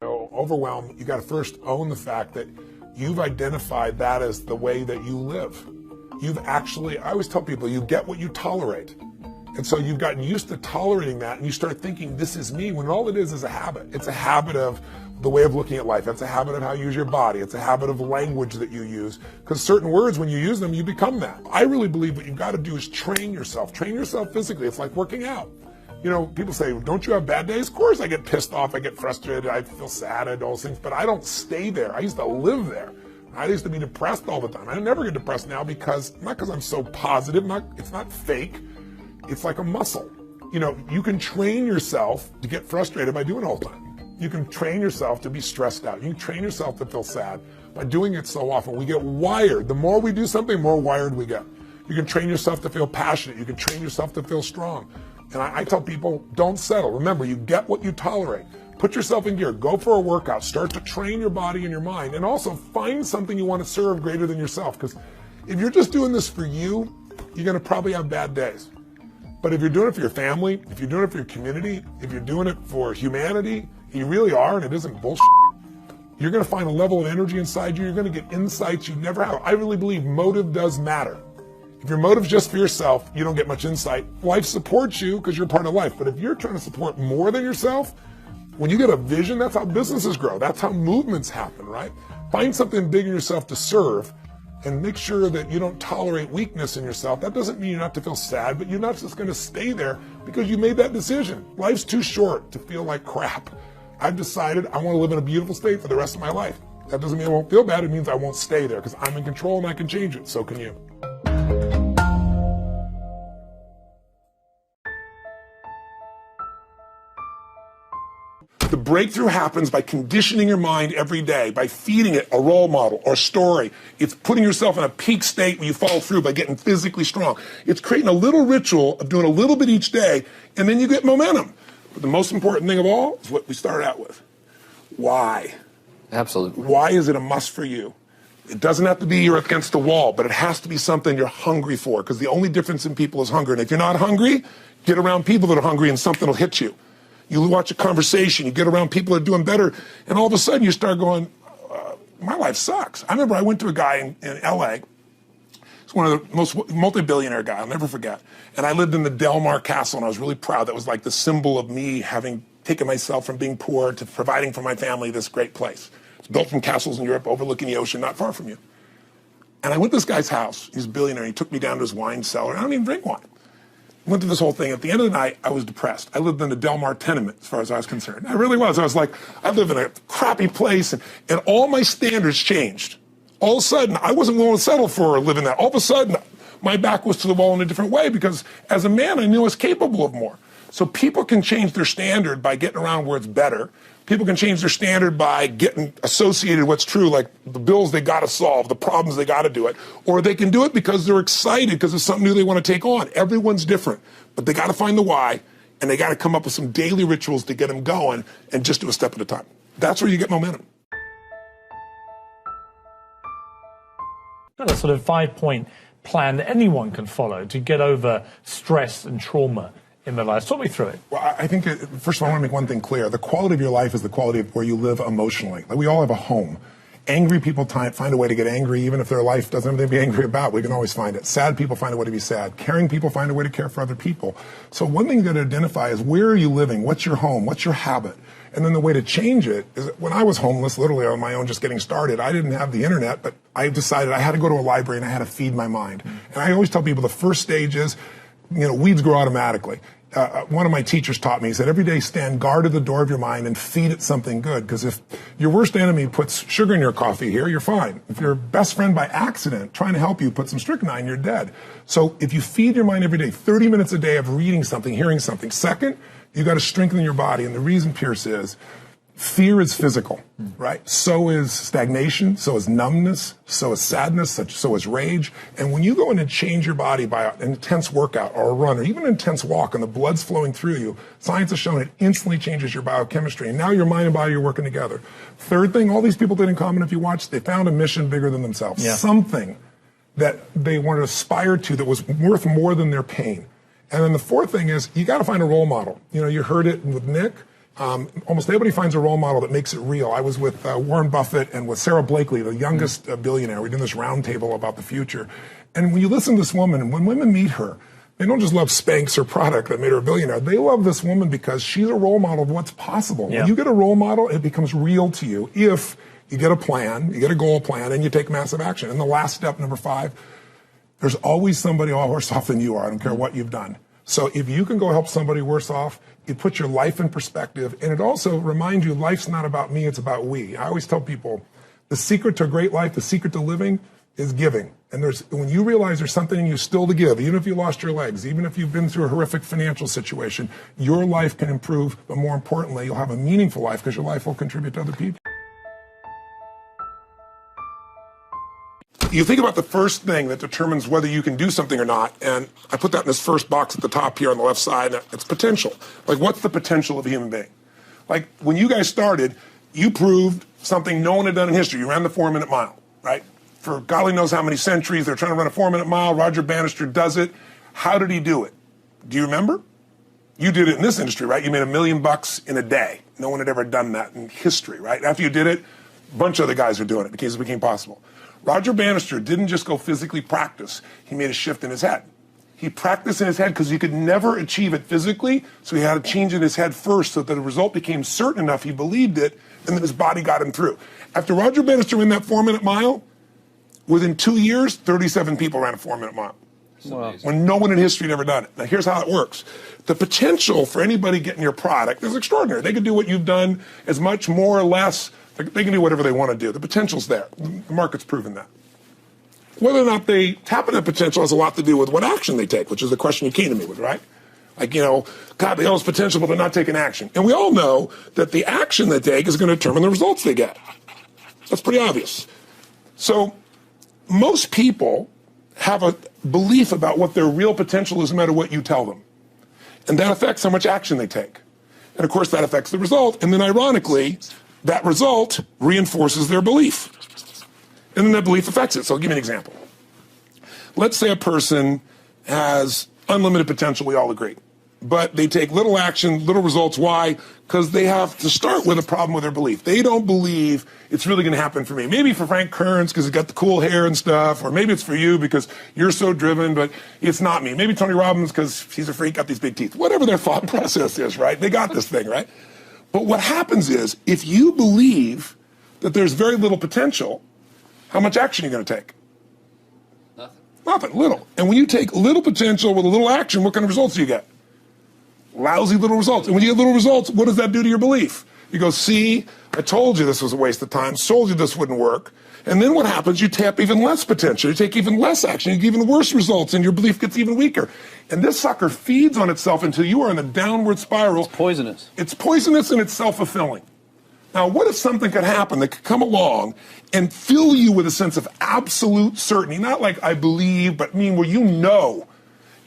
Overwhelm, you got to first own the fact that you've identified that as the way that you live. You've actually, I always tell people, you get what you tolerate. And so you've gotten used to tolerating that, and you start thinking, this is me, when all it is a habit. It's a habit of the way of looking at life. It's a habit of how you use your body. It's a habit of language that you use. Because certain words, when you use them, you become that. I really believe what you've got to do is train yourself. Train yourself physically. It's like working out. You know, people say, don't you have bad days? Of course I get pissed off, I get frustrated, I feel sad, I do all those things, but I don't stay there. I used to live there. I used to be depressed all the time. I never get depressed now because, not because I'm so positive, it's not fake, it's like a muscle. You know, you can train yourself to get frustrated by doing it all the time. You can train yourself to be stressed out. You can train yourself to feel sad by doing it so often. We get wired. The more we do something, the more wired we get. You can train yourself to feel passionate. You can train yourself to feel strong. And I tell people, don't settle. Remember, you get what you tolerate. Put yourself in gear. Go for a workout. Start to train your body and your mind. And also find something you want to serve greater than yourself. Because if you're just doing this for you, you're going to probably have bad days. But if you're doing it for your family, if you're doing it for your community, if you're doing it for humanity, you really are, and it isn't bullshit, you're going to find a level of energy inside you. You're going to get insights you never have. I really believe motive does matter. If your motive's just for yourself, you don't get much insight. Life supports you because you're part of life. But if you're trying to support more than yourself, when you get a vision, that's how businesses grow. That's how movements happen, right? Find something big in yourself to serve and make sure that you don't tolerate weakness in yourself. That doesn't mean you're not to feel sad, but you're not just going to stay there because you made that decision. Life's too short to feel like crap. I've decided I want to live in a beautiful state for the rest of my life. That doesn't mean I won't feel bad. It means I won't stay there because I'm in control and I can change it. So can you. The breakthrough happens by conditioning your mind every day, by feeding it a role model or a story. It's putting yourself in a peak state where you follow through by getting physically strong. It's creating a little ritual of doing a little bit each day, and then you get momentum. But the most important thing of all is what we started out with. Why? Absolutely. Why is it a must for you? It doesn't have to be you're against the wall, but it has to be something you're hungry for, because the only difference in people is hunger. And if you're not hungry, get around people that are hungry and something will hit you. You watch a conversation, you get around people that are doing better, and all of a sudden you start going, my life sucks. I remember I went to a guy in LA. He's one of the most multi-billionaire guy, I'll never forget. And I lived in the Del Mar Castle, and I was really proud. That was like the symbol of me having taken myself from being poor to providing for my family this great place. It's built from castles in Europe overlooking the ocean, not far from you. And I went to this guy's house. He's a billionaire. He took me down to his wine cellar. I don't even drink wine. Went through this whole thing. At the end of the night, I was depressed. I lived in the Del Mar tenement, as far as I was concerned. I really was. I was like, I live in a crappy place, and all my standards changed. All of a sudden, I wasn't willing to settle for living that. All of a sudden, my back was to the wall in a different way, because as a man, I knew I was capable of more. So people can change their standard by getting around where it's better. People can change their standard by getting associated with what's true, like the bills they got to solve, the problems they got to do it. Or they can do it because they're excited because it's something new they want to take on. Everyone's different, but they got to find the why, and they got to come up with some daily rituals to get them going and just do a step at a time. That's where you get momentum. Got a sort of 5-point plan that anyone can follow to get over stress and trauma in their lives. Talk me through it. Well, I think, first of all, I want to make one thing clear. The quality of your life is the quality of where you live emotionally. Like, we all have a home. Angry people find a way to get angry, even if their life doesn't have anything to be angry about. We can always find it. Sad people find a way to be sad. Caring people find a way to care for other people. So one thing you got to identify is, where are you living? What's your home? What's your habit? And then the way to change it is, when I was homeless, literally on my own, just getting started, I didn't have the internet, but I decided I had to go to a library and I had to feed my mind. And I always tell people the first stage is, weeds grow automatically. One of my teachers taught me, he said, every day stand guard at the door of your mind and feed it something good. Because if your worst enemy puts sugar in your coffee here, you're fine. If your best friend by accident trying to help you put some strychnine, you're dead. So if you feed your mind every day, 30 minutes a day of reading something, hearing something. Second, you got to strengthen your body. And the reason, Pierce, is fear is physical, right? So is stagnation, so is numbness, so is sadness, so is rage. And when you go in and change your body by an intense workout or a run or even an intense walk and the blood's flowing through you, science has shown it instantly changes your biochemistry. And now your mind and body are working together. Third thing, all these people did in common, if you watch, they found a mission bigger than themselves. Yeah. Something that they wanted to aspire to that was worth more than their pain. And then the fourth thing is, you got to find a role model. You heard it with Nick. Almost everybody finds a role model that makes it real. I was with Warren Buffett and with Sarah Blakely, the youngest billionaire. We're doing this roundtable about the future. And when you listen to this woman, and when women meet her, they don't just love Spanx, her product that made her a billionaire. They love this woman because she's a role model of what's possible. Yeah. When you get a role model, it becomes real to you if you get a plan, you get a goal plan, and you take massive action. And the last step, number 5, there's always somebody worse off than you are. I don't care what you've done. So if you can go help somebody worse off, it puts your life in perspective. And it also reminds you life's not about me, it's about we. I always tell people the secret to a great life, the secret to living is giving. And when you realize there's something in you still to give, even if you lost your legs, even if you've been through a horrific financial situation, your life can improve. But more importantly, you'll have a meaningful life because your life will contribute to other people. You think about the first thing that determines whether you can do something or not, and I put that in this first box at the top here on the left side, and it's potential. Like, what's the potential of a human being? Like, when you guys started, you proved something no one had done in history. You ran the 4-minute mile, right? For God only knows how many centuries, they're trying to run a 4-minute mile. Roger Bannister does it. How did he do it? Do you remember? You did it in this industry, right? You made $1 million in a day. No one had ever done that in history, right? After you did it, a bunch of other guys were doing it because it became possible. Roger Bannister didn't just go physically practice. He made a shift in his head. He practiced in his head because he could never achieve it physically, so he had to change in his head first so that the result became certain enough he believed it, and then his body got him through. After Roger Bannister ran that 4-minute mile, within 2 years, 37 people ran a 4-minute mile. Wow. When no one in history had ever done it. Now, here's how it works. The potential for anybody getting your product is extraordinary. They can do what you've done as much, more or less. They can do whatever they want to do. The potential's there. The market's proven that. Whether or not they tap into potential has a lot to do with what action they take, which is the question you came to me with, right? Like, God, they all have potential, but they're not taking action. And we all know that the action they take is going to determine the results they get. That's pretty obvious. So most people have a belief about what their real potential is no matter what you tell them. And that affects how much action they take. And of course, that affects the result. And then ironically, that result reinforces their belief. And then that belief affects it. So I'll give you an example. Let's say a person has unlimited potential, we all agree. But they take little action, little results. Why? Because they have to start with a problem with their belief. They don't believe it's really going to happen for me. Maybe for Frank Kearns because he's got the cool hair and stuff, or maybe it's for you because you're so driven, but it's not me. Maybe Tony Robbins because he's a freak, got these big teeth. Whatever their thought process is, right? They got this thing, right? But what happens is, if you believe that there's very little potential, how much action are you going to take? Nothing, little. And when you take little potential with a little action, what kind of results do you get? Lousy little results. And when you get little results, what does that do to your belief? You go, see, I told you this was a waste of time, told you this wouldn't work. And then what happens? You tap even less potential. You take even less action. You get even worse results, and your belief gets even weaker. And this sucker feeds on itself until you are in a downward spiral. It's poisonous. It's poisonous and it's self-fulfilling. Now, what if something could happen that could come along and fill you with a sense of absolute certainty? Not like I believe, but where you know.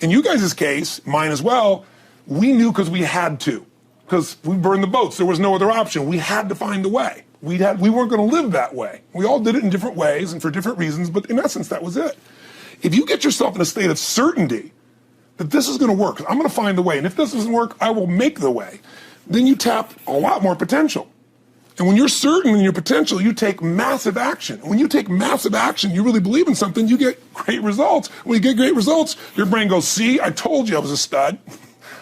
In you guys' case, mine as well, we knew because we had to. Because we burned the boats. There was no other option. We had to find a way. We weren't going to live that way. We all did it in different ways and for different reasons, but in essence, that was it. If you get yourself in a state of certainty that this is going to work, I'm going to find the way, and if this doesn't work, I will make the way, then you tap a lot more potential. And when you're certain in your potential, you take massive action. When you take massive action, you really believe in something, you get great results. When you get great results, your brain goes, see, I told you I was a stud.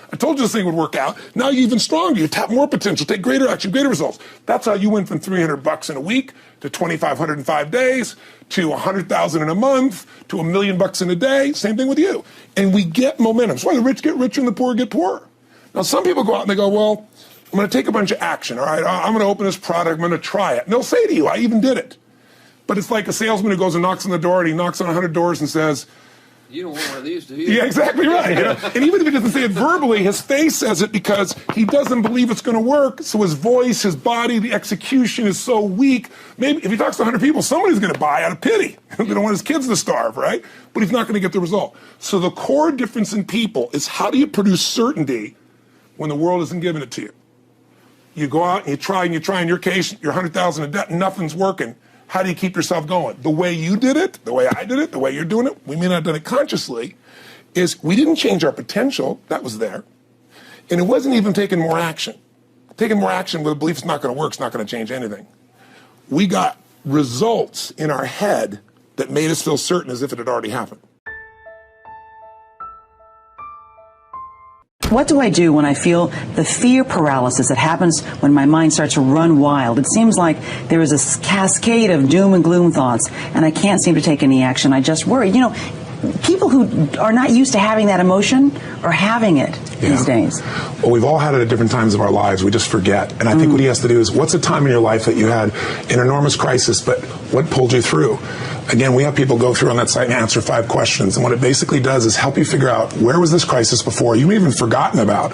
I told you this thing would work out. Now you're even stronger. You tap more potential, take greater action, greater results. That's how you went from $300 in a week to $2,500 in 5 days to $100,000 in a month to $1 million in a day. Same thing with you. And we get momentum. That's why the rich get richer and the poor get poorer. Now some people go out and they go, well, I'm going to take a bunch of action. All right, I'm going to open this product. I'm going to try it. And they'll say to you, I even did it. But it's like a salesman who goes and knocks on the door and he knocks on 100 doors and says, you don't want one of these, do you? Yeah, exactly right. And even if he doesn't say it verbally, his face says it because he doesn't believe it's going to work. So his voice, his body, the execution is so weak. Maybe if he talks to 100 people, somebody's going to buy out of pity. They don't want his kids to starve, right? But he's not going to get the result. So the core difference in people is how do you produce certainty when the world isn't giving it to you? You go out and you try. In your case, you're 100,000 in debt, nothing's working. How do you keep yourself going? The way you did it, the way I did it, the way you're doing it, we may not have done it consciously, is we didn't change our potential. That was there. And it wasn't even taking more action. Taking more action with a belief it's not going to work is not going to change anything. We got results in our head that made us feel certain as if it had already happened. What do I do when I feel the fear paralysis that happens when my mind starts to run wild? It seems like there is a cascade of doom and gloom thoughts, and I can't seem to take any action. I just worry. You know, people who are not used to having that emotion are having it these days. Well, we've all had it at different times of our lives. We just forget. And I think what he has to do is, what's a time in your life that you had an enormous crisis, but what pulled you through? Again, we have people go through on that site and answer 5 questions. And what it basically does is help you figure out, where was this crisis before? You may have even forgotten about.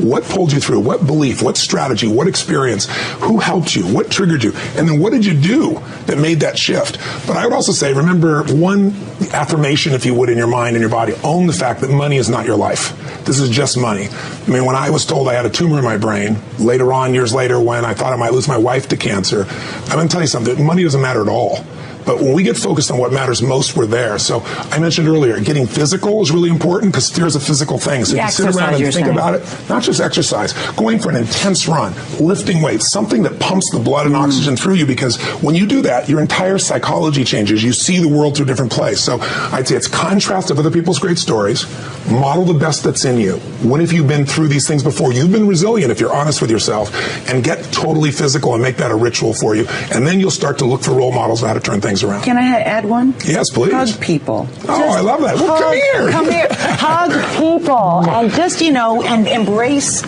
What pulled you through? What belief? What strategy? What experience? Who helped you? What triggered you? And then what did you do that made that shift? But I would also say, remember one affirmation, if you would, in your mind and your body. Own the fact that money is not your life. This is just money. I mean, when I was told I had a tumor in my brain, later on, years later, when I thought I might lose my wife to cancer, I'm going to tell you something. Money doesn't matter at all. But when we get focused on what matters most, we're there. So I mentioned earlier, getting physical is really important because fear is a physical thing. So if you sit around and think about it, not just exercise, going for an intense run, lifting weights, something that pumps the blood and oxygen through you, because when you do that, your entire psychology changes. You see the world through a different place. So I'd say it's contrast of other people's great stories, model the best that's in you. When have you been through these things before? You've been resilient if you're honest with yourself, and get totally physical and make that a ritual for you. And then you'll start to look for role models of how to turn things around. Can I add one? Yes, please. Hug people. Oh, I love that. Well, come here. Come here. Hug people. And just, you know, and embrace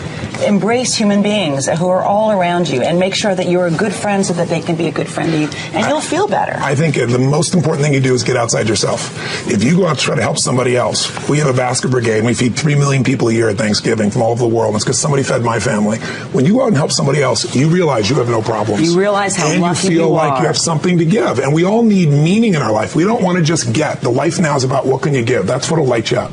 human beings who are all around you, and make sure that you're a good friend so that they can be a good friend to you, and you'll feel better. I think the most important thing you do is get outside yourself. If you go out to try to help somebody else, we have a basket brigade, and we feed 3 million people a year at Thanksgiving from all over the world. And it's because somebody fed my family. When you go out and help somebody else, you realize you have no problems. You realize how lucky you are. And you feel like you have something to give. And we all need meaning in our life. We don't want to just get. The life now is about what can you give. That's what'll light you up.